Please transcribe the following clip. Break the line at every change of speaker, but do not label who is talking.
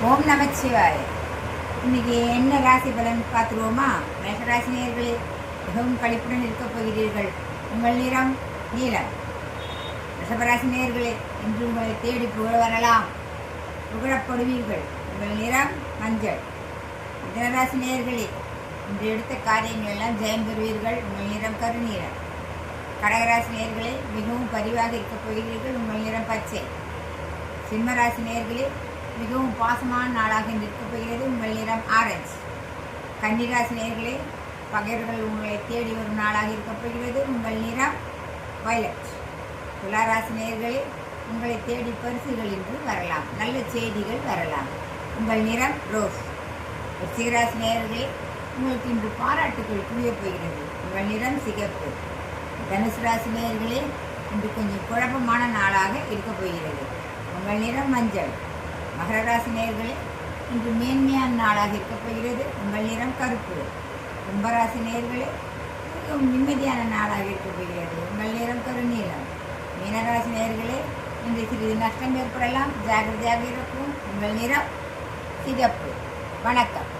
ஓம் நமச்சிவாய. இன்னைக்கு என்ன ராசி பலன் பார்த்துருவோமா? மேஷராசி நேயர்களே, மிகவும் கழிப்புடன் இருக்கப் போகிறீர்கள். உங்கள் நிறம் நீலம். ரிஷபராசி நேயர்களே, இன்று உங்களை தேடி புகழ வரலாம், புகழப்படுவீர்கள். உங்கள் நிறம் மஞ்சள். மிதுனராசி நேயர்களே, இன்று எடுத்த காரியங்கள் எல்லாம் ஜெயம் பெறுவீர்கள். உங்கள் நிறம் கருநீலம். கடகராசி நேயர்களே, மிகவும் பரிவாக இருக்கப் போகிறீர்கள். உங்கள் நிறம் பச்சை. சிம்மராசி நேயர்களே, மிகவும் பாசமான நாளாக இருக்கப் போகிறது. உங்கள் நிறம் ஆரஞ்சு. கன்னிராசி நேயர்களே, பகைவர்கள் உங்களை தேடி வரும் நாளாக இருக்கப் போகிறது. உங்கள் நிறம் வயலட். துளாராசி நேயர்களே, உங்களை தேடி பரிசுகள் இன்று வரலாம், நல்ல செய்திகள் வரலாம். உங்கள் நிறம் ரோஸ். விருச்சிகராசி நேயர்களே, உங்களுக்கு இன்று பாராட்டுகள் குவியப் போகிறது. உங்கள் நிறம் சிகப்பு. தனுசு ராசி நேயர்களே, இன்று கொஞ்சம் குழப்பமான நாளாக இருக்கப் போகிறது. உங்கள் நிறம் மஞ்சள். மகர ராசி நேயர்களே, இன்று மேன்மையான நாளாக இருக்கப் போகிறது. உங்கள் நிறம் கருப்பு. கும்பராசி நேயர்களே, மிகவும் நிம்மதியான நாளாக இருக்கப் போகிறது. உங்கள் நிறம் கருநீலம். மீனராசி நேயர்களே, இன்று சிறிது நஷ்டம் ஏற்படலாம், ஜாகிரதையாக இருக்கும். உங்கள் நிறம் சிகப்பு. வணக்கம்.